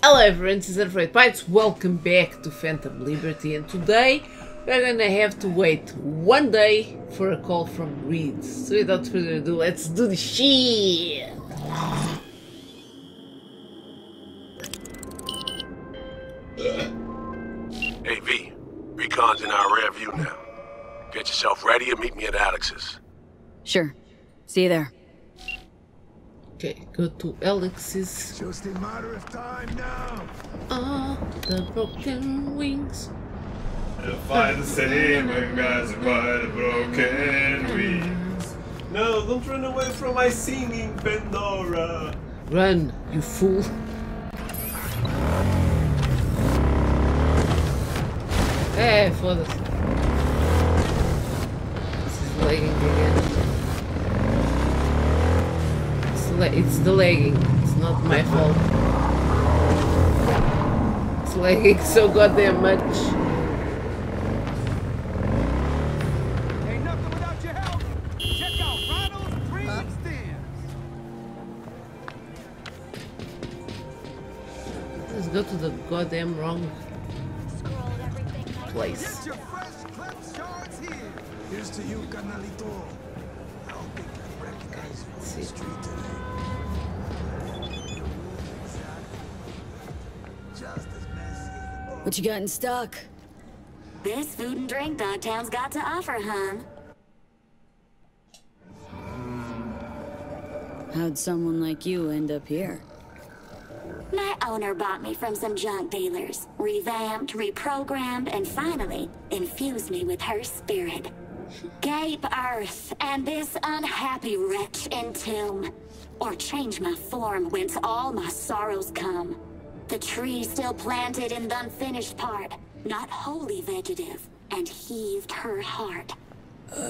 Hello everyone, this is Afraid welcome back to Phantom Liberty, and today we're gonna have to wait one day for a call from Reed. So without further ado, let's do the shit! Hey V, Recon's in our rear view now. Get yourself ready and meet me at Alex's. Sure. See you there. Okay, go to Alex's. Just a matter of time now. The broken wings. You'll find the same guys by the broken wings. No, don't run away from my singing, Pandora. Run, you fool. Hey, foda-se. This is lagging again. It's the lagging. It's not my fault. It's lagging so goddamn much. Ain't nothing without your help. Check out Ronald's Dream Stands. Let's go to the goddamn wrong place. Get your fresh clip shards here. Here's to you, Canalito. I don't think I recognize you on the street today. Just as messy as the What you got in stock? This food and drink Dogtown's got to offer, hon. How'd someone like you end up here? My owner bought me from some junk dealers, revamped, reprogrammed, and finally infused me with her spirit. Gape earth and this unhappy wretch entomb, or change my form whence all my sorrows come. The tree still planted in the unfinished part, not wholly vegetative, and heaved her heart.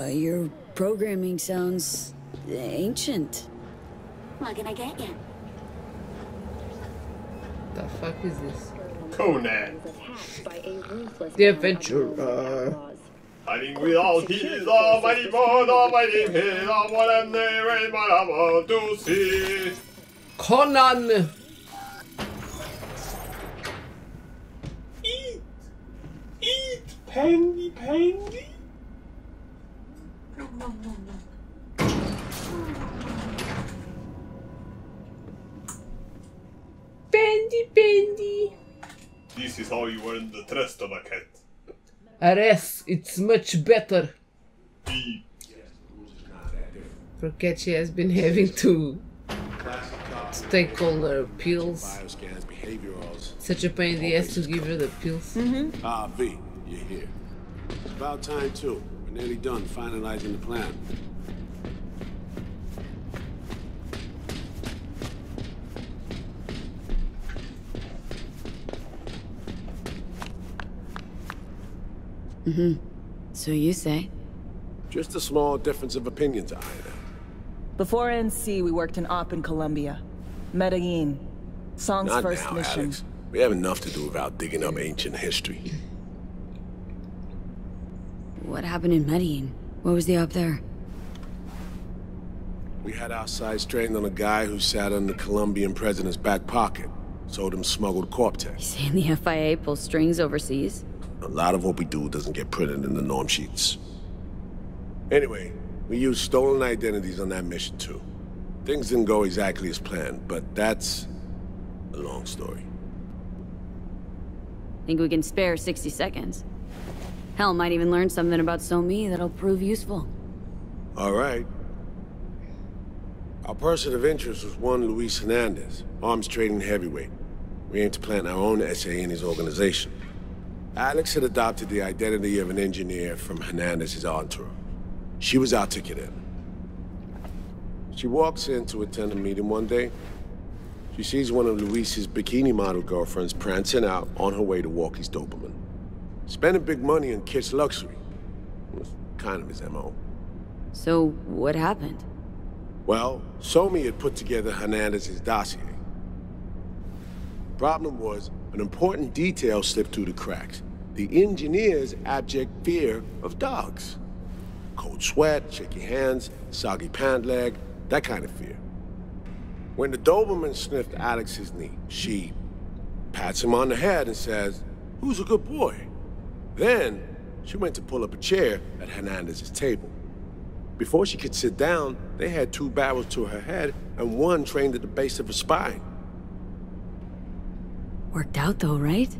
Your programming sounds ancient. What can I get you? The fuck is this? Conan. The adventurer. Hiding with all his almighty mind, almighty his, what and they raise my want to see. Conan! Eat, Pandy, Pandy. Bendy! This is how you earn the trust of a cat. Arrest, it's much better. Eat. For cat she has been having to take all her pills. Bioscans, behaviorals. Such a pain in the ass to give her the pills. Ah, V, you're here. It's about time too. We're nearly done finalizing the plan. So you say? Just a small difference of opinions, Ida. Before NC, we worked in Op in Colombia. Medellin. Song's Not first now, mission. Alex. We have enough to do without digging up ancient history. What happened in Medellin? What was the op there? We had our sights trained on a guy who sat on the Colombian president's back pocket. Sold him smuggled Corp-Tech. Saying the FIA pulls strings overseas? A lot of what we do doesn't get printed in the norm sheets. Anyway, we used stolen identities on that mission too. Things didn't go exactly as planned, but that's a long story. Think we can spare 60 seconds? Hell, might even learn something about So-Me that'll prove useful. All right. Our person of interest was one Luis Hernandez, arms trading heavyweight. We aim to plant our own SA in his organization. Alex had adopted the identity of an engineer from Hernandez's entourage. She was our ticket in. She walks in to attend a meeting one day. She sees one of Luis's bikini model girlfriends prancing out on her way to walk his Doberman. Spending big money on kids' luxury. Was kind of his MO. So, what happened? Well, So-Me had put together Hernandez's dossier. Problem was, an important detail slipped through the cracks. The engineer's abject fear of dogs. Cold sweat, shaky hands, soggy pant leg, that kind of fear. When the Doberman sniffed Alex's knee, she pats him on the head and says, "Who's a good boy?" Then, she went to pull up a chair at Hernandez's table. Before she could sit down, they had 2 barrels to her head and 1 trained at the base of her spine. Worked out though, right?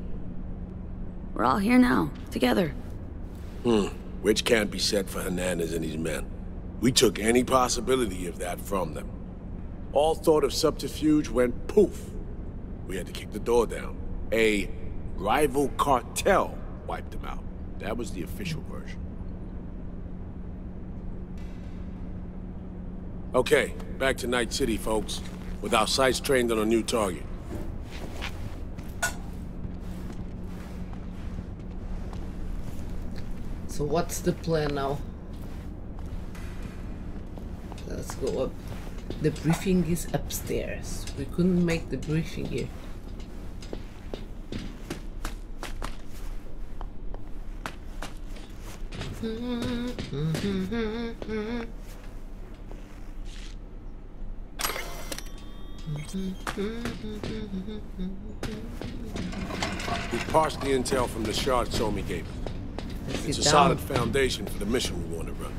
We're all here now, together. Which can't be said for Hernandez and his men. We took any possibility of that from them. All thought of subterfuge went poof. We had to kick the door down. A rival cartel wiped them out. That was the official version. Okay, back to Night City, folks. With our sights trained on a new target. So what's the plan now? Let's go up. The briefing is upstairs. We couldn't make the briefing here. We parsed the intel from the shard Somi gave us. It's a solid foundation for the mission we want to run.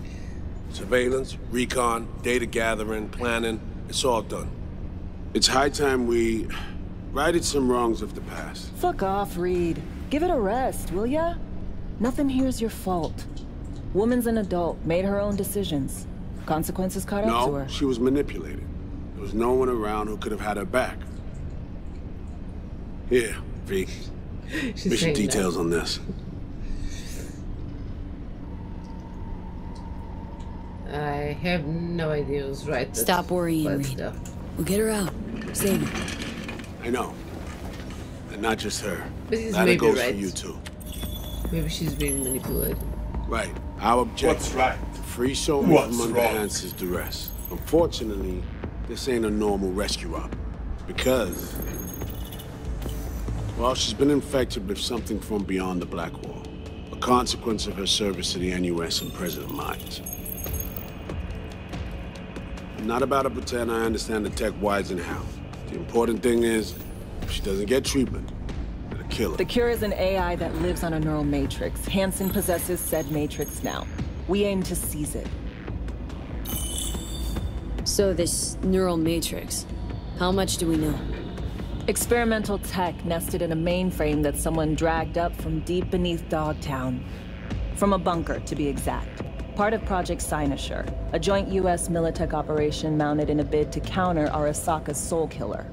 Surveillance, recon, data gathering, planning, it's all done. It's high time we righted some wrongs of the past. Fuck off, Reed. Give it a rest, will ya? Nothing here's your fault. Woman's an adult, made her own decisions. Consequences caught up to her. No, she was manipulated. There was no one around who could have had her back. Here, V. Mission details on this. I have no idea who's right. Stop worrying, Reed. We'll get her out. Save her. I know. And not just her. But he's that maybe goes right. for you too. Maybe she's being manipulated. Right. Our objective. What's right? To free Somi from under Hansen's duress. Unfortunately, this ain't a normal rescue op. Because... well, she's been infected with something from beyond the Black Wall. A consequence of her service to the NUS and President minds. I'm not about to pretend I understand the tech whys and how. The important thing is, if she doesn't get treatment, it'll kill her. The cure is an AI that lives on a neural matrix. Hansen possesses said matrix now. We aim to seize it. So this neural matrix, how much do we know? Experimental tech nested in a mainframe that someone dragged up from deep beneath Dogtown. From a bunker, to be exact. Part of Project Sinister, a joint US Militech operation mounted in a bid to counter Arasaka's soul killer.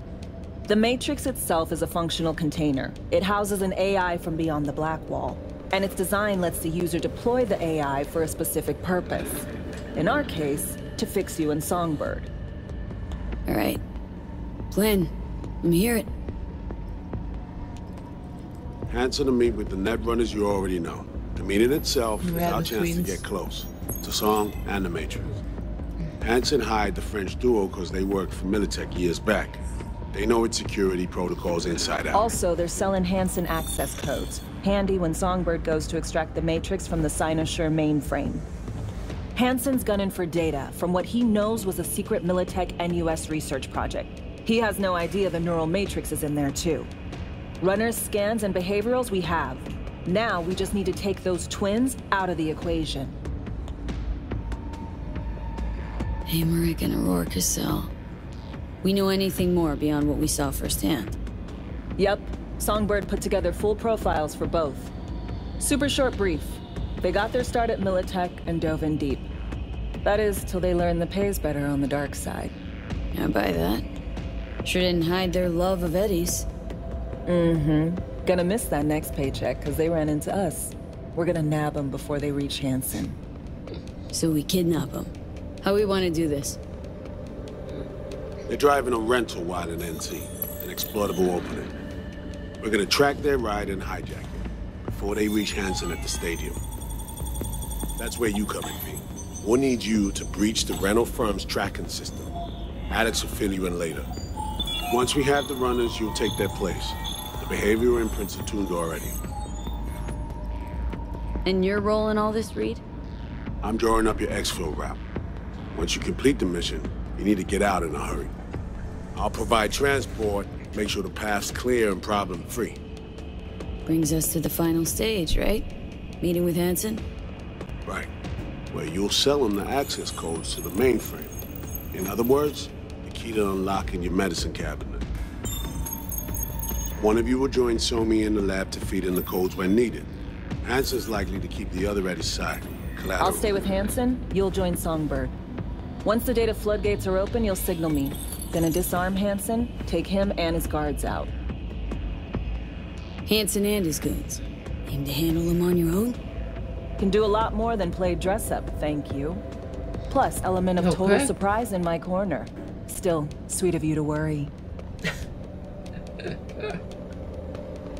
The Matrix itself is a functional container. It houses an AI from beyond the Black Wall, and its design lets the user deploy the AI for a specific purpose. In our case, to fix you and Songbird. All right. Plan. Let me hear it. Hansen to meet with the net runners you already know. The meeting itself is our chance to twins. get close. To Song and the Matrix. Hansen hired the French duo because they worked for Militech years back. They know its security protocols inside out. Also, they're selling Hansen access codes. Handy when Songbird goes to extract the Matrix from the Sinister mainframe. Hansen's gunning for data from what he knows was a secret Militech NUS research project. He has no idea the neural matrix is in there too. Runners, scans, and behaviorals we have. Now we just need to take those twins out of the equation. Hamerick and Aurora Cassell. We know anything more beyond what we saw firsthand? Yep. Songbird put together full profiles for both. Super short brief. They got their start at Militech and dove in deep. That is, till they learned the pay's better on the dark side. I buy that. Sure didn't hide their love of Eddie's. Mm-hmm. Gonna miss that next paycheck, because they ran into us. We're gonna nab them before they reach Hansen. So we kidnap them. How we want to do this? They're driving a rental while in NC, an exploitable opening. We're gonna track their ride and hijack it before they reach Hansen at the stadium. That's where you come in, V. We'll need you to breach the rental firm's tracking system. Alex will fill you in later. Once we have the runners, you'll take their place. The behavioral imprints are tuned already. And your role in all this, Reed? I'm drawing up your exfil route. Once you complete the mission, you need to get out in a hurry. I'll provide transport, Make sure the path's clear and problem-free. Brings us to the final stage, right? Meeting with Hansen? Right. Where you'll sell him the access codes to the mainframe. In other words, the key to unlocking your medicine cabinet. One of you will join Somi in the lab to feed in the codes when needed. Hansen's likely to keep the other at his side. Collateral. I'll stay with Hansen, you'll join Songbird. Once the data floodgates are open, you'll signal me. Gonna disarm Hansen, take him and his guards out. Hansen and his goons. Aim to handle them on your own? Can do a lot more than play dress-up, thank you. Plus, element of total surprise in my corner. Still, sweet of you to worry.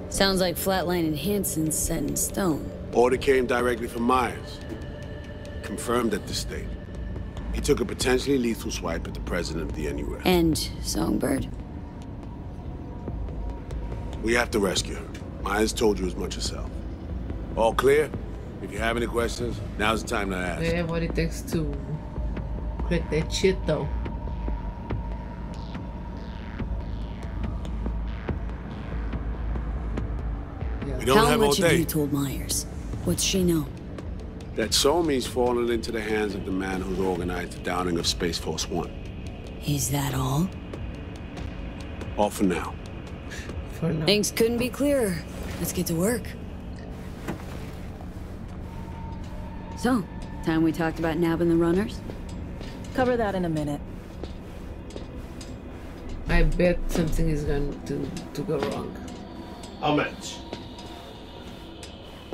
Sounds like Flatline and Hansen's set in stone. Order came directly from Myers. Confirmed at the state. He took a potentially lethal swipe at the president of the NUSA. And Songbird. We have to rescue her. Myers told you as much herself. All clear? If you have any questions, now's the time to ask. Yeah, what it takes to crack that shit, though. We don't have all How much day. have you told Myers? What's she know? That Somi's fallen into the hands of the man who's organized the downing of Space Force One. Is that all? All for now. For now. Things couldn't be clearer. Let's get to work. So, time we talked about nabbing the runners? Cover that in a minute. I bet something is going to go wrong. How much?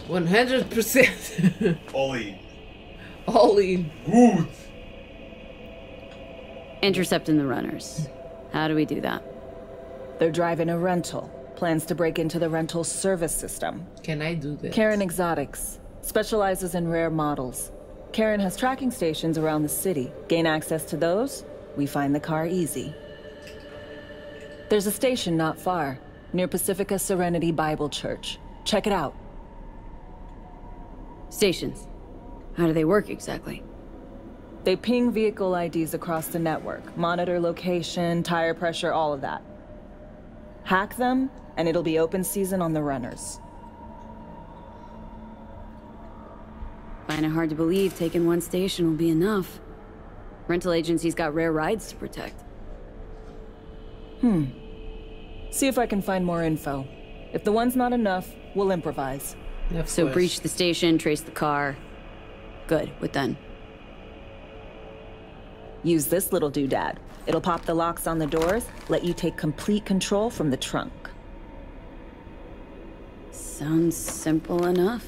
100%. All in. All in. Good. Intercepting the runners. How do we do that? They're driving a rental. Plans to break into the rental service system. Can I do that? Karen Exotics. Specializes in rare models. Karen has tracking stations around the city. Gain access to those, we find the car easy. There's a station not far, near Pacifica Serenity Bible Church. Check it out. Stations. How do they work exactly? They ping vehicle IDs across the network, monitor location, tire pressure, all of that. Hack them, and it'll be open season on the runners. Find it hard to believe taking one station will be enough. Rental agency's got rare rides to protect. See if I can find more info. If the one's not enough, we'll improvise. Of So course. breach the station, trace the car. Good, what then? Use this little doodad. It'll pop the locks on the doors, let you take complete control from the trunk. Sounds simple enough.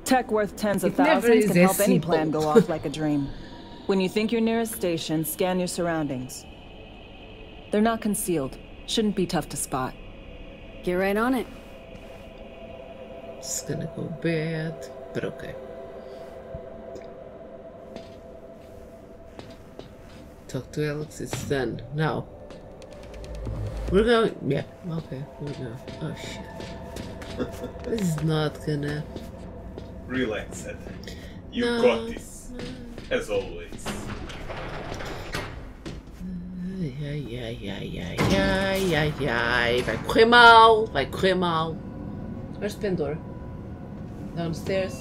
Tech worth tens of It never thousands is can help as any simple. plan go off like a dream. When you think you're near a station, scan your surroundings. They're not concealed. Shouldn't be tough to spot. Get right on it. It's gonna go bad, but okay. Talk to Alex, it's done. Now. We're going. Yeah, okay, we're going. Oh shit. This is not gonna. Relax, Ed. You No. got this. As always. Ai. Vai correr mal, vai correr mal. Where's Pandora? Downstairs.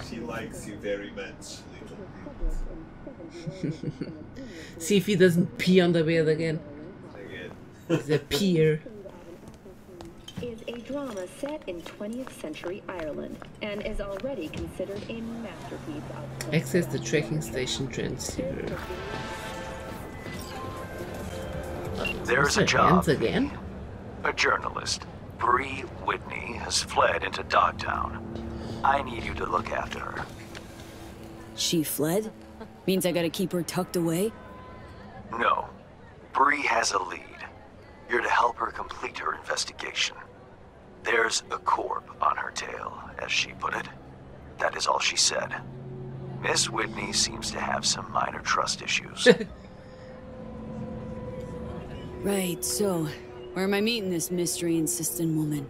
She likes you very much, little bit. See if he doesn't pee on the bed again. Again. He's a peer. Is a drama set in 20th century Ireland and is already considered a masterpiece of Access the tracking station transceiver. There's a Her job. hands again? A journalist, Bree Whitney, has fled into Dogtown. I need you to look after her. She fled? Means I gotta keep her tucked away? No. Bree has a lead. You're to help her complete her investigation. There's a corp on her tail, as she put it. That is all she said. Miss Whitney seems to have some minor trust issues. Right, so where am I meeting this mystery-insistent woman?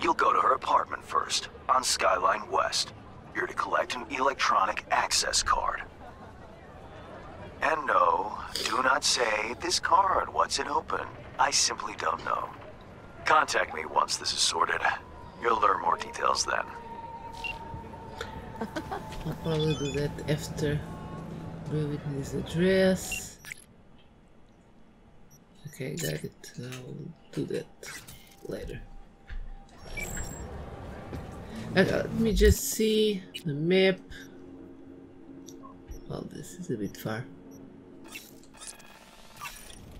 You'll go to her apartment first, on Skyline West. You're to collect an electronic access card. And no, do not say, this card, what's it open? I simply don't know. Contact me once this is sorted. You'll learn more details then. I'll probably do that after reading his address. Okay, got it. I'll do that later. Okay, let me just see the map. Well, this is a bit far.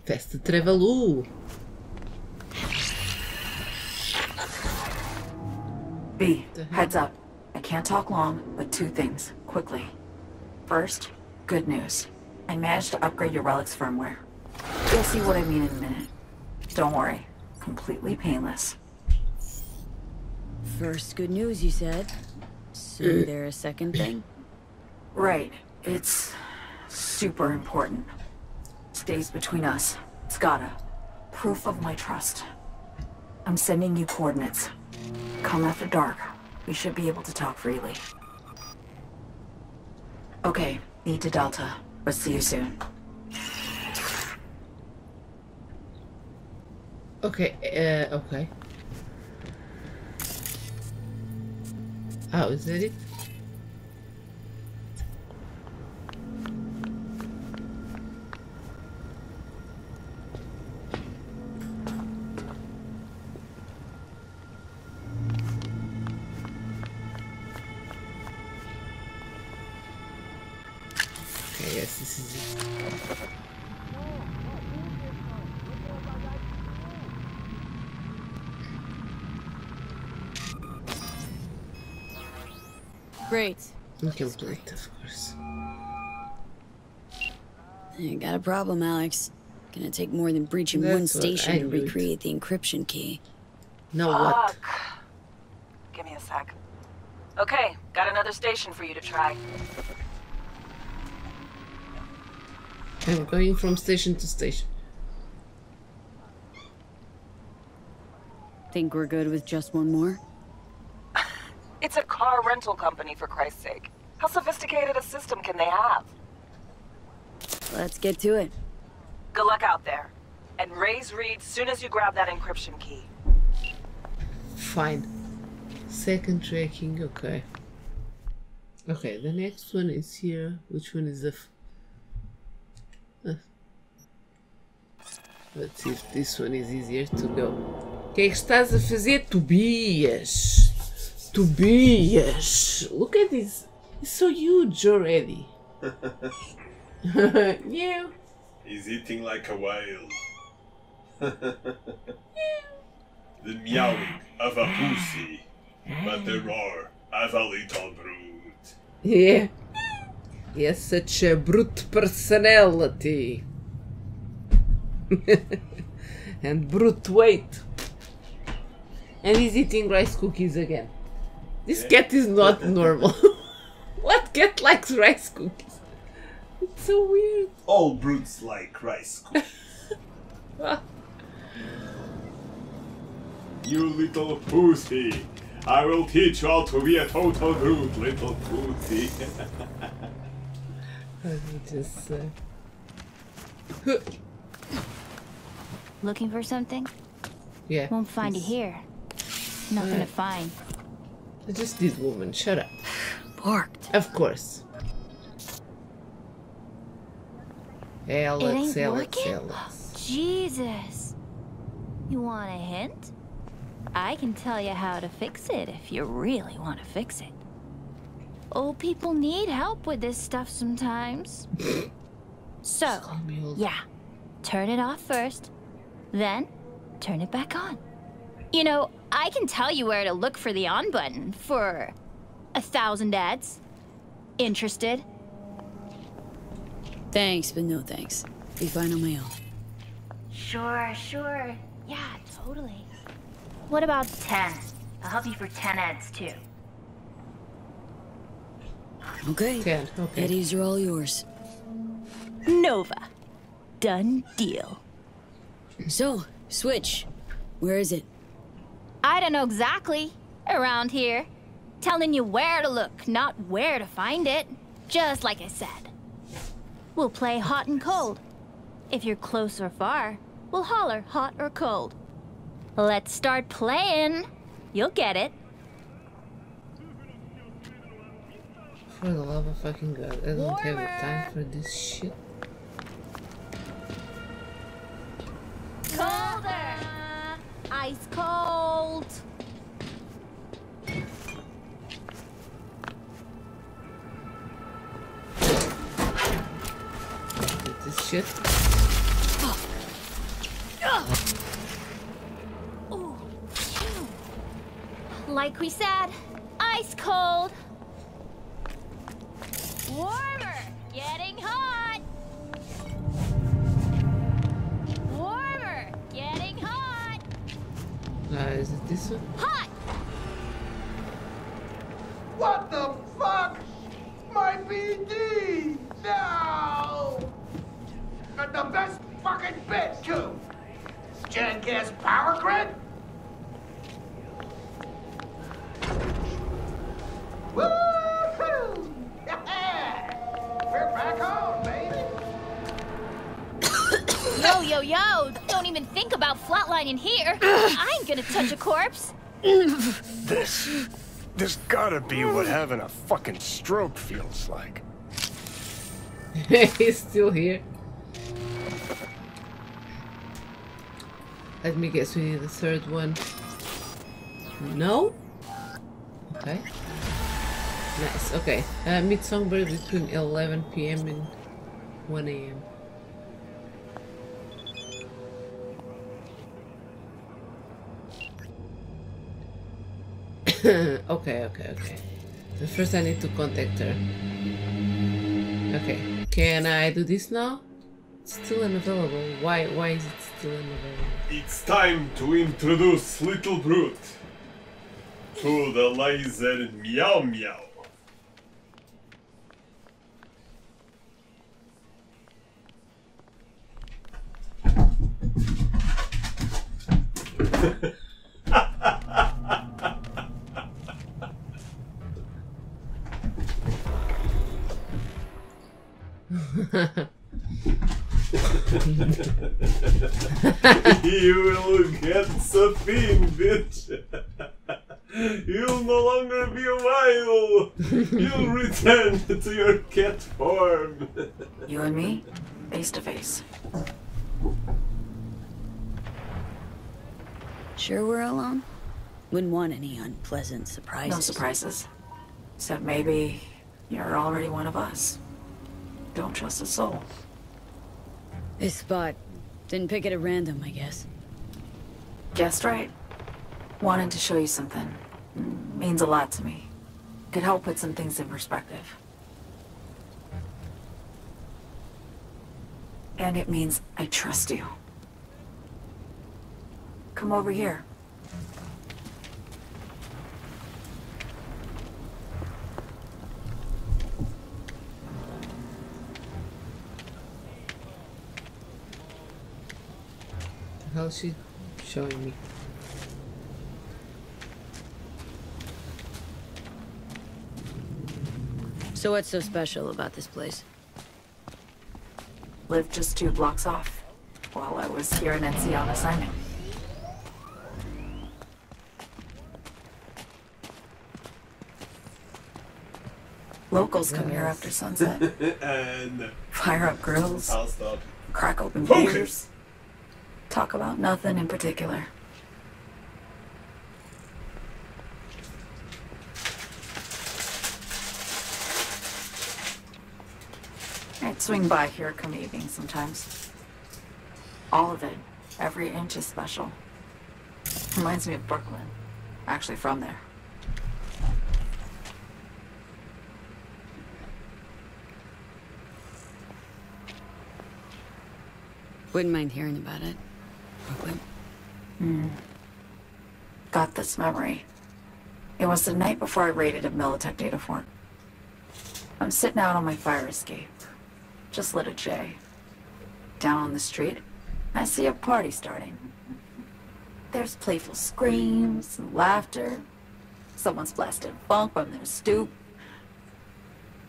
Fast travel. B, heads up. I can't talk long, but two things, quickly. First, good news. I managed to upgrade your relic's firmware. You'll see what I mean in a minute. Don't worry, completely painless. First good news, you said. So there a second thing? Right, it's super important. Stays between us. It's gotta. Proof of my trust. I'm sending you coordinates. Come after dark. We should be able to talk freely. Okay, need to Delta, but see you soon. Okay, okay. Oh, is that it? Okay, yes, this is it. Great. Incomplete, of course. You got a problem, Alex. Gonna take more than breaching That's one station what I to need. recreate the encryption key. Now what? Fuck. Give me a sec. Okay, got another station for you to try. I'm going from station to station. Think we're good with just one more? It's a car rental company, for Christ's sake. How sophisticated a system can they have? Let's get to it. Good luck out there. And raise Reed soon as you grab that encryption key. Fine. Second tracking, okay. Okay, the next one is here. Which one is the... Let's see if this one is easier to go. O que é que estás a fazer, Tobias? Tobias! Look at this. It's so huge already. Yeah. He's eating like a whale. The meowing of a pussy, but the roar of a little brute. Yeah. He has such a brute personality. And brute weight. And he's eating rice cookies again. This cat is not normal. What cat likes rice cookies? It's so weird. All brutes like rice cookies. You little pussy. I will teach you how to be a total brute, little pussy. I will just Looking for something? yeah. Won't find it here. Nothing to find. I just did, woman. Shut up. Borked. Of course. Alex, It ain't Alex, working? Alex. Jesus. You want a hint? I can tell you how to fix it if you really want to fix it. Old people need help with this stuff sometimes. So, yeah, turn it off first, then turn it back on. You know, I can tell you where to look for the on button for 1,000 ads. Interested? Thanks, but no thanks. Be fine on my own. Sure. Yeah, totally. What about 10? I'll help you for 10 ads too. Okay. 10, okay. Eddies are all yours. Nova. Done deal. So, Switch. Where is it? I don't know exactly. Around here. Telling you where to look, not where to find it. Just like I said. we'll play hot and cold. If you're close or far, we'll holler hot or cold. Let's start playing. You'll get it. For the love of fucking God, I don't have time for this shit. Colder! Ice cold! This shit. Like we said, ice cold. Warmer, getting hot. Warmer, getting hot. Is it this one? Hot! What the fuck? My BD! No! Got the best fucking bit, too! Jackass power grid? Woo-hoo! Yeah! We're back home, baby! Yo! Don't even think about flatlining here. I ain't gonna touch a corpse. This gotta be what having a fucking stroke feels like. He's still here. Let me guess, we need the third one. No? Okay. Nice, okay. Meet Songbird between 11 PM and 1 AM. Okay. But first I need to contact her. Okay. Can I do this now? It's still unavailable. Why is it still unavailable? It's time to introduce Little Brute to the laser meow meow. You will get Sabine, bitch. You'll no longer be a while. You'll return to your cat form. You and me, face to face. Sure we're alone? Wouldn't want any unpleasant surprises. No surprises. Except maybe you're already one of us. Don't trust a soul. This spot. Didn't pick it at random, I guess. Guessed right. Wanted to show you something. Means a lot to me. Could help put some things in perspective. And it means I trust you. Come over here. How's she showing me? So what's so special about this place? Lived just 2 blocks off while I was here in NC on assignment. Locals come here after sunset. And fire up grills. I'll stop. Crack open Focus. beers. Talk about nothing in particular. I'd swing by here come evening sometimes. All of it. Every inch is special. Reminds me of Brooklyn. Actually from there. Wouldn't mind hearing about it. Brooklyn. Got this memory. It was the night before I raided a Militech data fort. I'm sitting out on my fire escape. Just lit a J. Down on the street, I see a party starting. There's playful screams and laughter. Someone's blasting funk from their stoop.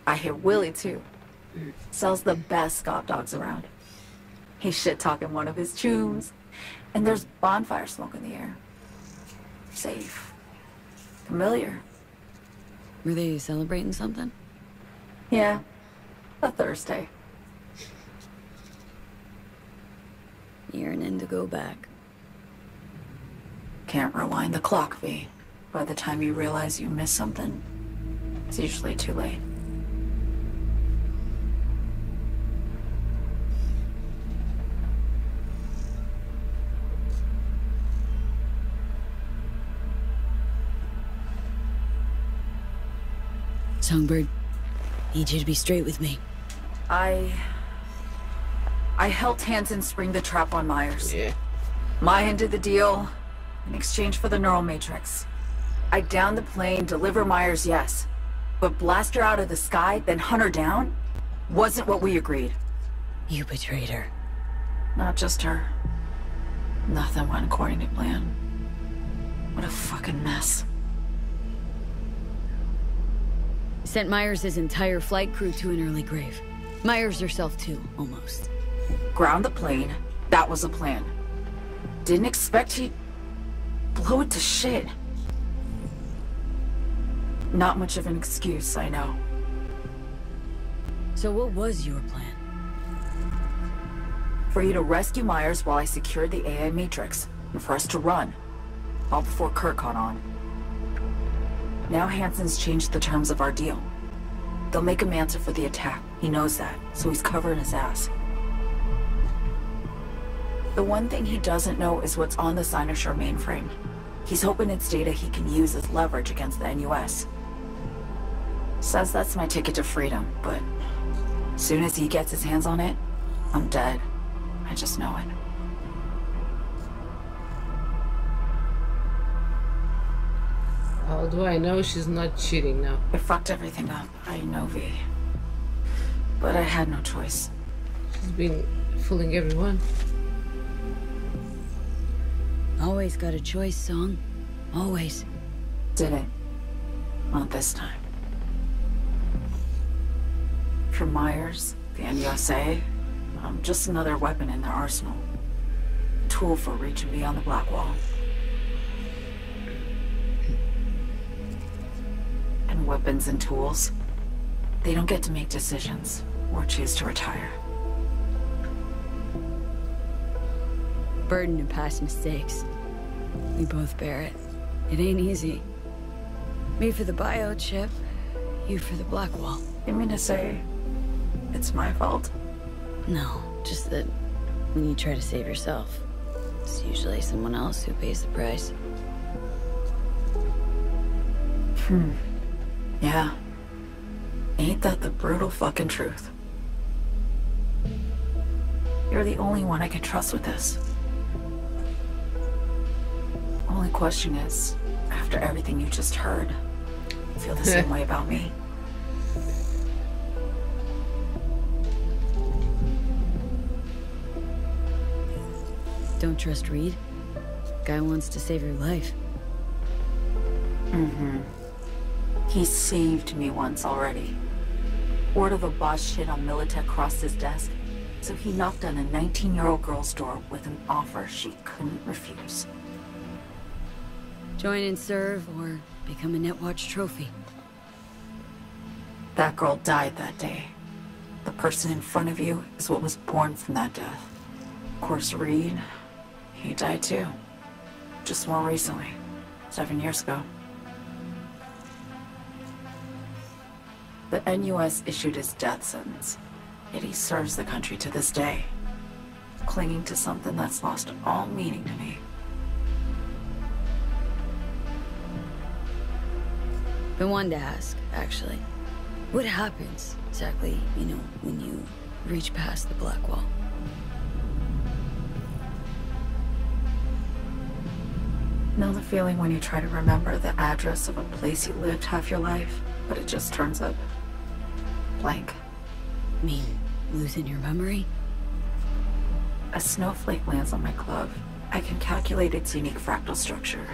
I hear Willie too. Sells the best Scott dogs around. He's shit-talking one of his chooms. And there's bonfire smoke in the air. Safe. Familiar. Were they celebrating something? Yeah. A Thursday. Yearning to go back. Can't rewind the clock, V. By the time you realize you missed something, it's usually too late. Songbird, need you to be straight with me. I helped Hansen spring the trap on Myers. Yeah. Mayan did the deal in exchange for the neural matrix. I downed the plane, deliver Myers, yes. But blast her out of the sky, then hunt her down? Wasn't what we agreed. You betrayed her. Not just her. Nothing went according to plan. What a fucking mess. Sent Myers' entire flight crew to an early grave. Myers herself too, almost. Ground the plane. That was the plan. Didn't expect he'd blow it to shit. Not much of an excuse, I know. So what was your plan? For you to rescue Myers while I secured the AI Matrix, and for us to run. All before Kirk caught on. Now Hansen's changed the terms of our deal. They'll make him answer for the attack. He knows that, so he's covering his ass. The one thing he doesn't know is what's on the Sinister mainframe. He's hoping it's data he can use as leverage against the NUS. Says that's my ticket to freedom, but as soon as he gets his hands on it, I'm dead. I just know it. How do I know she's not cheating now? It fucked everything up. I know, V. But I had no choice. She's been fooling everyone. Always got a choice, Song. Always. Didn't. Not this time. For Myers, the NUSA, I'm just another weapon in their arsenal. A tool for reaching beyond the Black Wall. And weapons and tools, they don't get to make decisions or choose to retire. Burden of past mistakes. We both bear it. It ain't easy. Me for the biochip, you for the Black Wall. You mean to say it's my fault? No, just that when you try to save yourself, it's usually someone else who pays the price. Yeah. Ain't that the brutal fucking truth? You're the only one I can trust with this. Only question is, after everything you just heard, you feel the same way about me? Don't trust Reed? Guy wants to save your life. He saved me once already. Word of a boss shit on Militech crossed his desk, so he knocked on a 19-year-old girl's door with an offer she couldn't refuse. Join and serve, or become a Netwatch trophy. That girl died that day. The person in front of you is what was born from that death. Of course, Reed, he died too. Just more recently. 7 years ago. The NUS issued his death sentence, yet he serves the country to this day, clinging to something that's lost all meaning to me. Been one to ask, actually. What happens, exactly, when you reach past the Black Wall? Know the feeling when you try to remember the address of a place you lived half your life, but it just turns up blank? Mean losing your memory? A snowflake lands on my glove. I can calculate its unique fractal structure.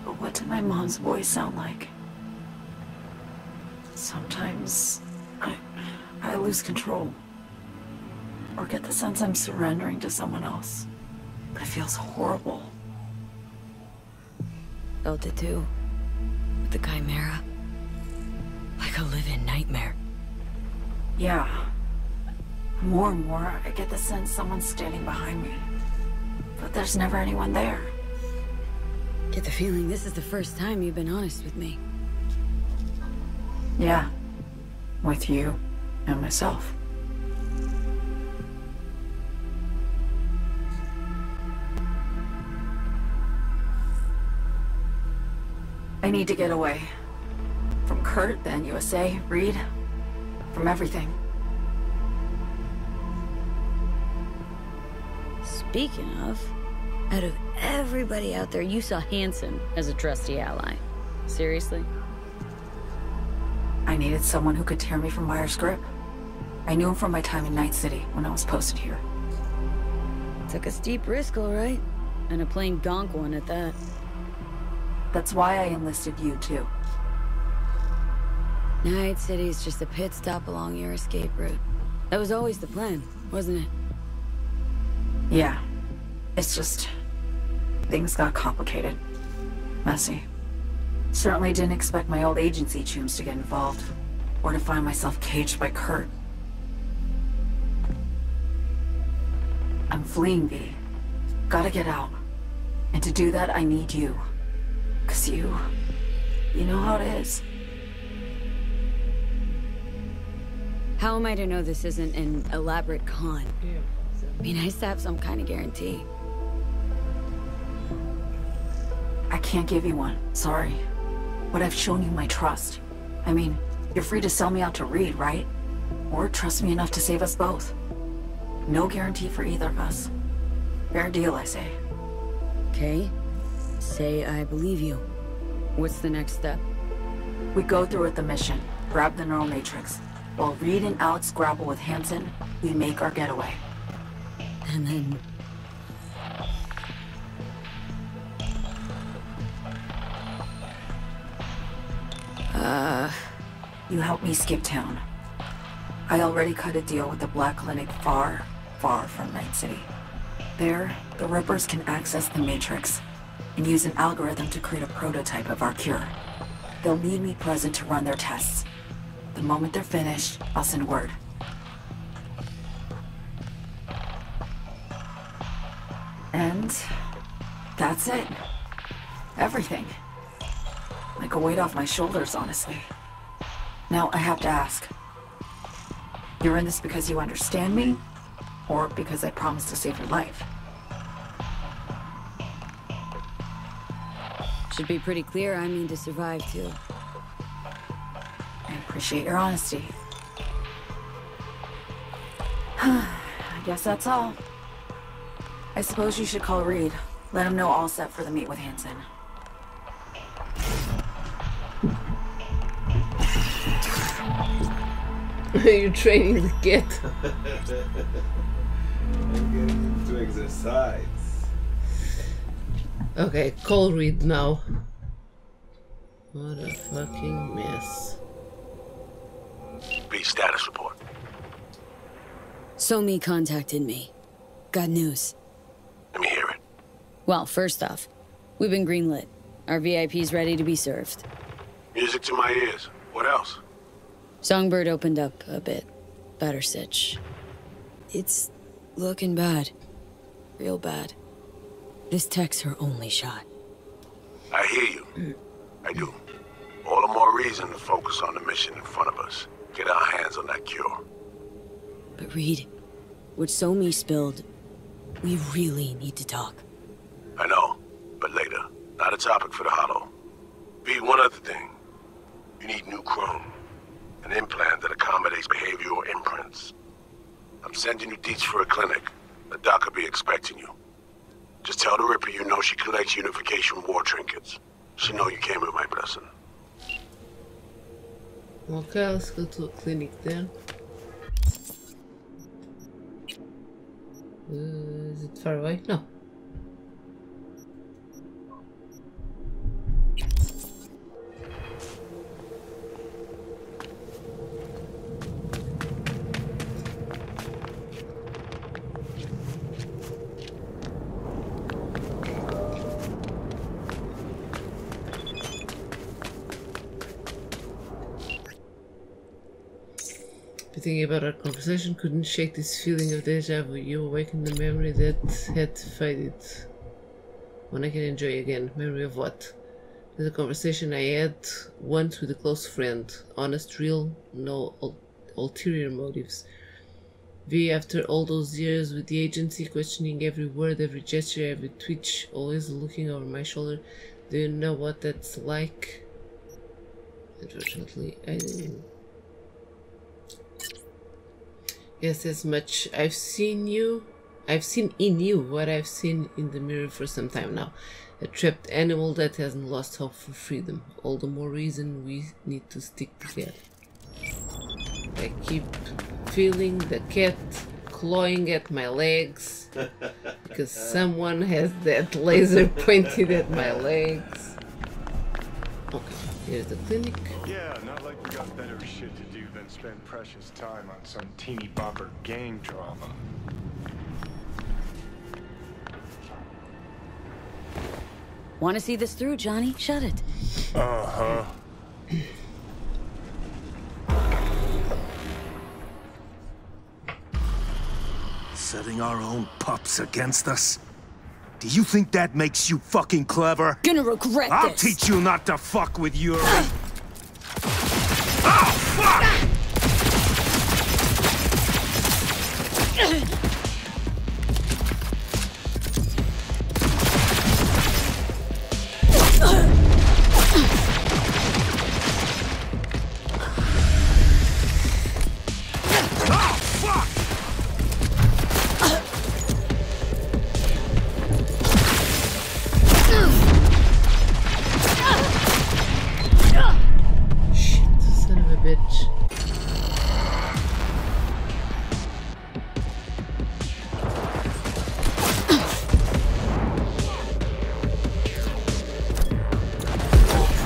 But what did my mom's voice sound like? Sometimes I lose control. Or get the sense I'm surrendering to someone else. But it feels horrible. Felt it too. With the Chimera. Like a living nightmare. Yeah. More and more, I get the sense someone's standing behind me. But there's never anyone there. Get the feeling this is the first time you've been honest with me. Yeah. With you and myself. I need to get away. From Kurt, the NUSA, Reed. From everything. Speaking of, out of everybody out there, you saw Hansen as a trusty ally. Seriously? I needed someone who could tear me from Myers' grip. I knew him from my time in Night City when I was posted here. Took a steep risk, all right. And a plain gonk one at that. That's why I enlisted you, too. Night City's just a pit stop along your escape route. That was always the plan, wasn't it? Yeah. It's just... things got complicated. Messy. Certainly didn't expect my old agency chooms to get involved. Or to find myself caged by Kurt. I'm fleeing, V. Gotta get out. And to do that, I need you. 'Cause you know how it is. How am I to know this isn't an elaborate con? Be nice to have some kind of guarantee. I can't give you one, sorry. But I've shown you my trust. I mean, you're free to sell me out to Reed, right? Or trust me enough to save us both. No guarantee for either of us. Fair deal, I say. Okay. Say I believe you. What's the next step? We go through with the mission, grab the neural matrix. While Reed and Alex grapple with Hansen, we make our getaway. And then... You help me skip town. I already cut a deal with the Black Clinic far, far from Night City. There, the Rippers can access the Matrix and use an algorithm to create a prototype of our cure. They'll need me present to run their tests. The moment they're finished, I'll send word. And that's it. Everything. Like a weight off my shoulders, honestly. Now I have to ask. You're in this because you understand me? Or because I promised to save your life? Should be pretty clear I mean to survive, too. I appreciate your honesty. I guess that's all. I suppose you should call Reed. Let him know all set for the meet with Hansen. You're training the cat. I'm getting to exercise. Okay, call Reed now. What a fucking mess. B, status report. Somi contacted me. Got news. Let me hear it. Well, first off, we've been greenlit. Our VIP's ready to be served. Music to my ears. What else? Songbird opened up a bit. Better sitch. It's looking bad. Real bad. This tech's her only shot. I hear you. I do. All the more reason to focus on the mission in front of us. Get our hands on that cure. But Reed, what Somi spilled, we really need to talk. I know, but later. Not a topic for the Hollow. B, one other thing. You need new chrome. An implant that accommodates behavioral imprints. I'm sending you deets for a clinic. The doc will be expecting you. Just tell the Ripper you know she collects unification war trinkets. She know you came with my blessing. Okay, let's go to a clinic then. Is it far away? No. Thinking about our conversation, couldn't shake this feeling of deja vu. You awakened the memory that had faded. One I can enjoy again. Memory of what? The conversation I had once with a close friend. Honest, real, no ulterior motives. V, after all those years with the agency, questioning every word, every gesture, every twitch, always looking over my shoulder. Do you know what that's like? Unfortunately, I didn't. Yes, as much. I've seen in you what I've seen in the mirror for some time now. A trapped animal that hasn't lost hope for freedom. All the more reason we need to stick together. I keep feeling the cat clawing at my legs because someone has that laser pointed at my legs. Okay, here's the clinic. Yeah, not like we got better shit to do than spend precious time on some teeny bopper gang drama. Want to see this through, Johnny? Shut it. Uh-huh. Setting our own pups against us? Do you think that makes you fucking clever? Gonna regret this. I'll teach you not to fuck with Yuri. Oh, fuck!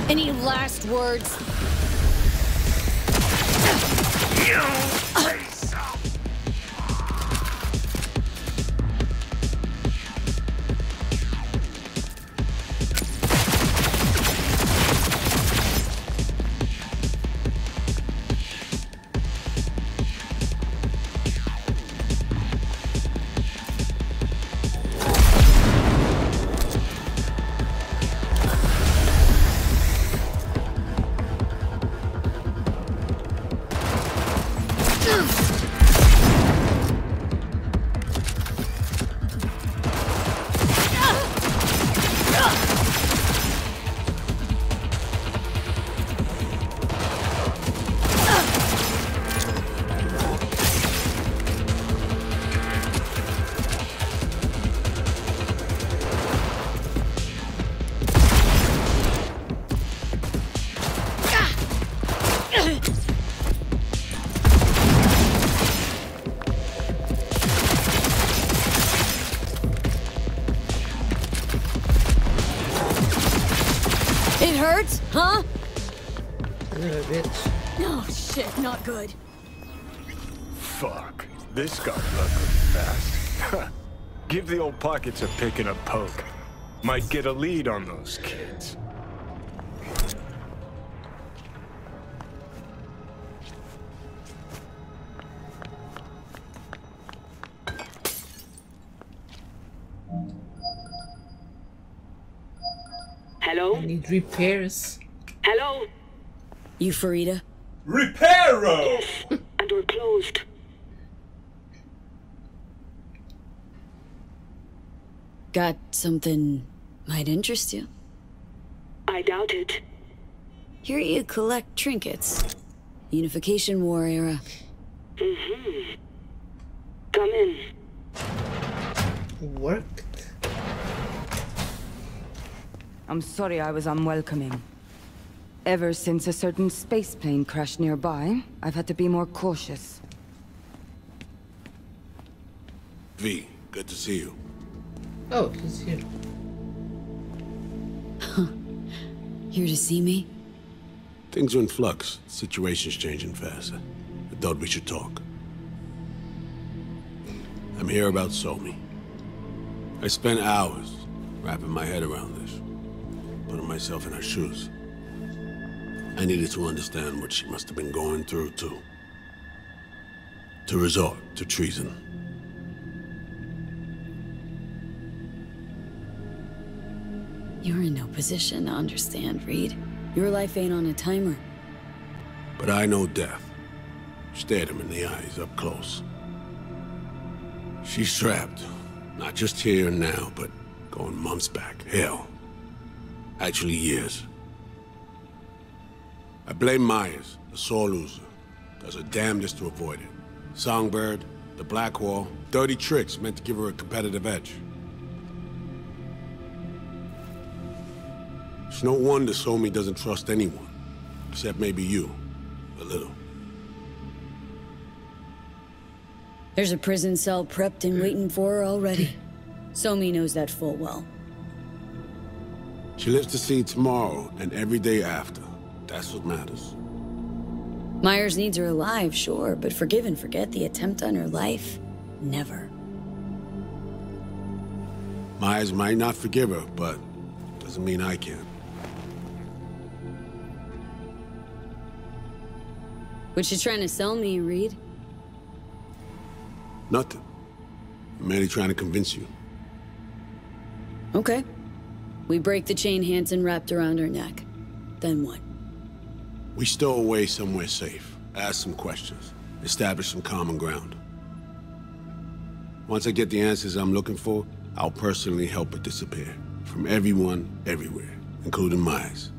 Any last words? Huh? A little bit. Oh shit, not good. Fuck. This got ugly fast. Give the old pockets a pick and a poke. Might get a lead on those kids. Hello? I need repairs. Hello? You Farida? Reparo! Yes, a door closed. Got something might interest you? I doubt it. Here you collect trinkets. Unification War era. Mm-hmm. Come in. Worked. I'm sorry I was unwelcoming. Ever since a certain space plane crashed nearby, I've had to be more cautious. V, good to see you. Oh, he's here. Here to see me? Things are in flux. Situation's changing fast. I thought we should talk. I'm here about Somi. I spent hours wrapping my head around this, putting myself in her shoes. I needed to understand what she must have been going through, too. to resort to treason. You're in no position to understand, Reed. Your life ain't on a timer. But I know death. Stared him in the eyes up close. She's trapped. Not just here and now, but going months back. Hell. Actually years. I blame Myers, the sore loser. Does her damnedest to avoid it. Songbird, the Blackwall, dirty tricks meant to give her a competitive edge. It's no wonder Somi doesn't trust anyone. Except maybe you. A little. There's a prison cell prepped and waiting for her already. Somi knows that full well. She lives to see tomorrow and every day after. That's what matters. Myers needs her alive, sure, but forgive and forget the attempt on her life? Never. Myers might not forgive her, but doesn't mean I can. What you trying to sell me, Reed? Nothing. I'm merely trying to convince you. Okay. We break the chain Hansen wrapped around her neck. Then what? We stow away somewhere safe, ask some questions, establish some common ground. Once I get the answers I'm looking for, I'll personally help it disappear. From everyone, everywhere, including Myers.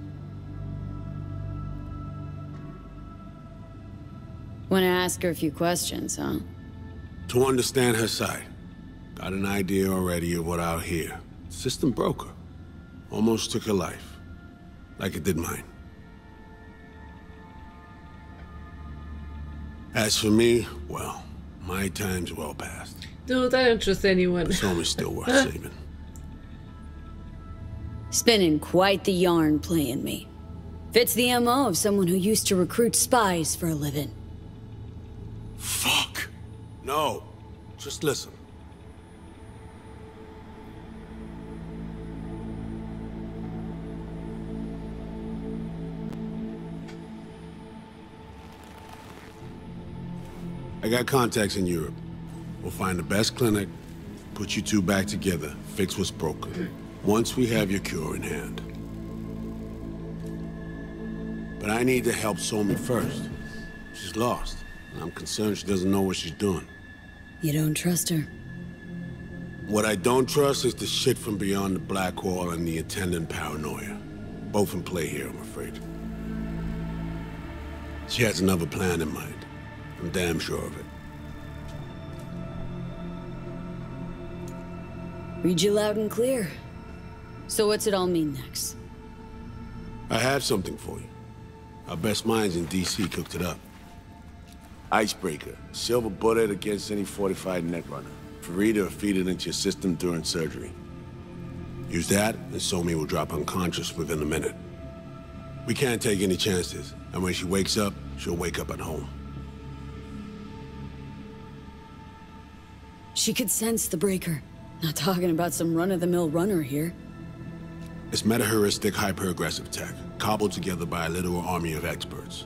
Want to ask her a few questions, huh? To understand her side. Got an idea already of what I'll hear. System broke her. Almost took her life. Like it did mine. As for me, well, my time's well past. Dude, I don't trust anyone. Somi's still worth saving. Spinning quite the yarn playing me. Fits the MO of someone who used to recruit spies for a living. Fuck! No. Just listen. I got contacts in Europe. We'll find the best clinic, put you two back together, fix what's broken. Once we have your cure in hand. But I need to help Somi first. She's lost, and I'm concerned she doesn't know what she's doing. You don't trust her? What I don't trust is the shit from beyond the Blackwall and the attendant paranoia. Both in play here, I'm afraid. She has another plan in mind. I'm damn sure of it. Read you loud and clear. So what's it all mean next? I have something for you. Our best minds in DC cooked it up. Icebreaker. Silver bullet against any fortified netrunner. Farida will feed it into your system during surgery. Use that, and Somi will drop unconscious within a minute. We can't take any chances, and when she wakes up, she'll wake up at home. She could sense the breaker. Not talking about some run-of-the-mill runner here. It's meta-heuristic, hyper-aggressive tech, cobbled together by a literal army of experts.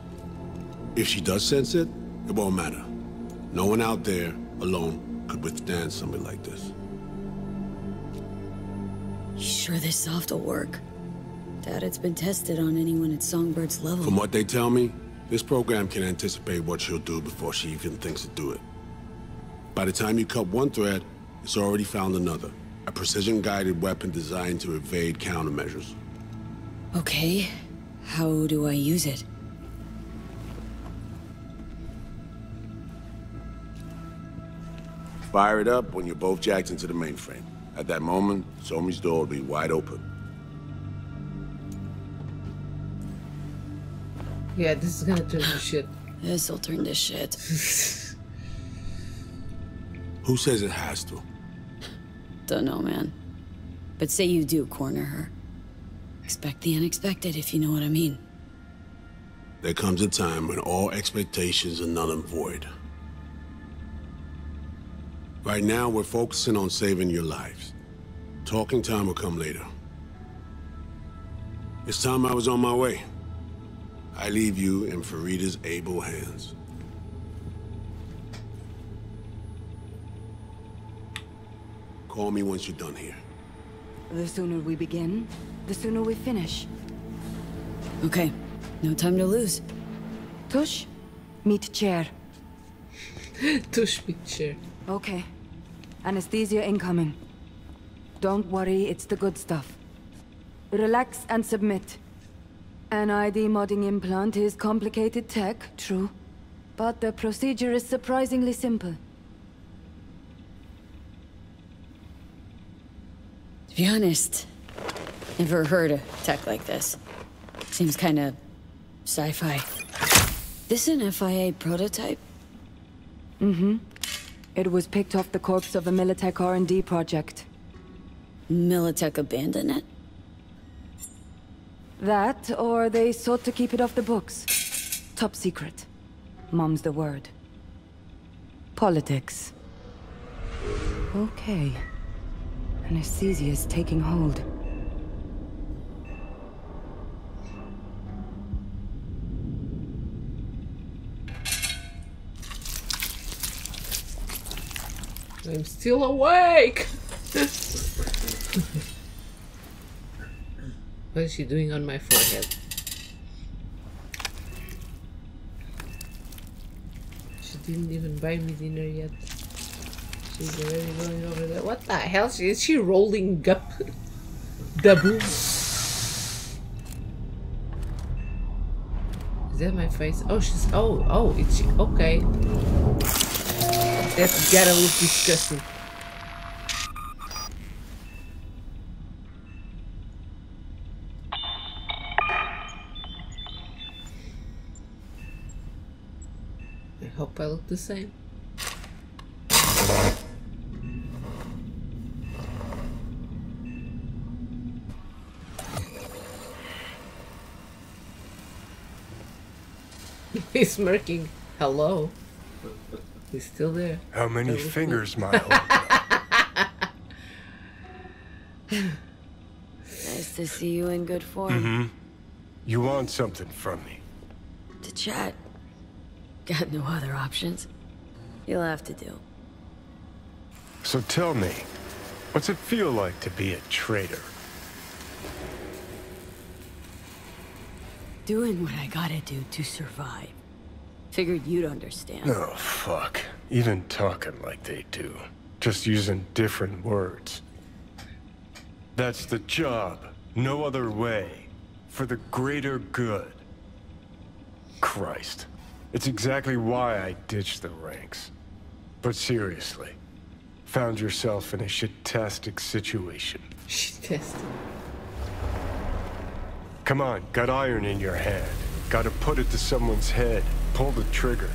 If she does sense it, it won't matter. No one out there, alone, could withstand something like this. You sure this soft will work? Doubt it's been tested on anyone at Songbird's level. From what they tell me, this program can anticipate what she'll do before she even thinks to do it. By the time you cut one thread, it's already found another. A precision-guided weapon designed to evade countermeasures. Okay. How do I use it? Fire it up when you're both jacked into the mainframe. At that moment, Somi's door will be wide open. Yeah, this is gonna turn to shit. This'll turn to shit. Who says it has to? Don't know, man. But say you do corner her. Expect the unexpected, if you know what I mean. There comes a time when all expectations are null and void. Right now, we're focusing on saving your lives. Talking time will come later. It's time I was on my way. I leave you in Farida's able hands. Call me once you're done here. The sooner we begin, the sooner we finish. Okay, no time to lose. Tush, meet chair. Tush, meet chair. Okay. Anesthesia incoming. Don't worry, it's the good stuff. Relax and submit. An ID modding implant is complicated tech, true. But the procedure is surprisingly simple. To be honest, never heard of tech like this. Seems kinda sci-fi. This an FIA prototype? Mm-hmm. It was picked off the corpse of a Militech R&D project. Militech abandoned it? That, or they sought to keep it off the books. Top secret. Mom's the word. Politics. Okay. Anesthesia is taking hold. I'm still awake! What is she doing on my forehead? She didn't even buy me dinner yet. She's already going over there. What the hell? Is she rolling up? Daboo. Is that my face? Oh, she's. Oh, it's she. Okay. That gotta look disgusting. I hope I look the same. He's smirking. Hello. He's still there. How many fingers, my Nice to see you in good form. Mm-hmm. You want something from me? To chat. Got no other options. You'll have to do. So tell me, what's it feel like to be a traitor? Doing what I gotta do to survive. Figured you'd understand. Oh, fuck. Even talking like they do. Just using different words. That's the job. No other way. For the greater good. Christ. It's exactly why I ditched the ranks. But seriously. Found yourself in a shit-tastic situation. Shit-tastic. Come on, got iron in your hand. Gotta put it to someone's head. Pull the trigger.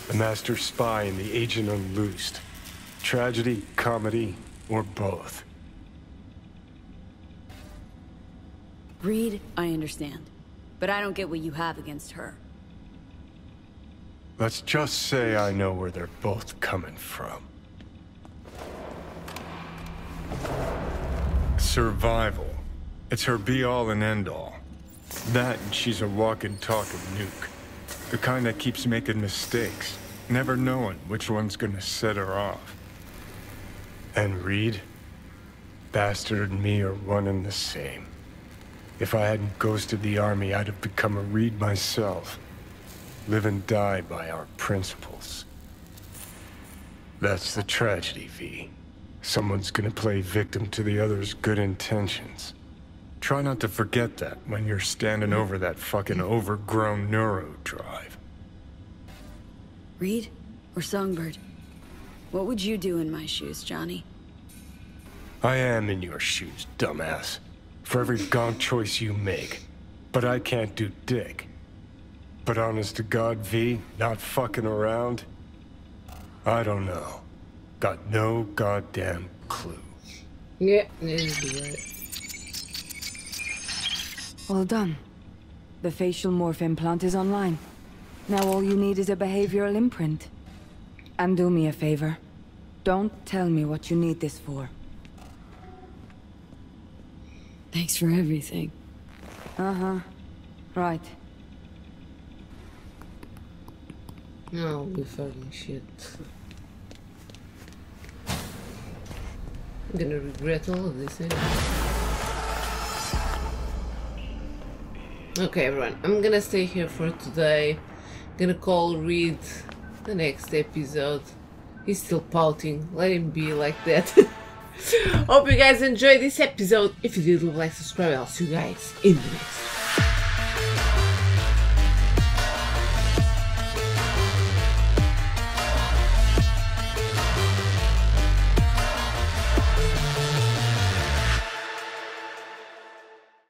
The master spy and the agent unloosed. Tragedy, comedy, or both. Reed, I understand. But I don't get what you have against her. Let's just say I know where they're both coming from. Survival. It's her be-all and end-all. That and she's a walking, talking nuke. The kind that keeps making mistakes, never knowing which one's gonna set her off. And Reed? Bastard and me are one and the same. If I hadn't ghosted the army, I'd have become a Reed myself. Live and die by our principles. That's the tragedy, V. Someone's gonna play victim to the other's good intentions. Try not to forget that when you're standing over that fucking overgrown neuro drive. Reed or Songbird? What would you do in my shoes, Johnny? I am in your shoes, dumbass. For every gonk choice you make. But I can't do dick. But honest to God, V, not fucking around? I don't know. Got no goddamn clue. Yeah, you'd be right. All done. The facial morph implant is online. Now all you need is a behavioral imprint. And do me a favor. Don't tell me what you need this for. Thanks for everything. Uh-huh. Right. No, we fucking shit. I'm gonna regret all of this anyway. Okay, everyone, I'm gonna stay here for today. I'm gonna call Reed the next episode. He's still pouting. Let him be like that. Hope you guys enjoyed this episode. If you did, like, subscribe. I'll see you guys in the next one.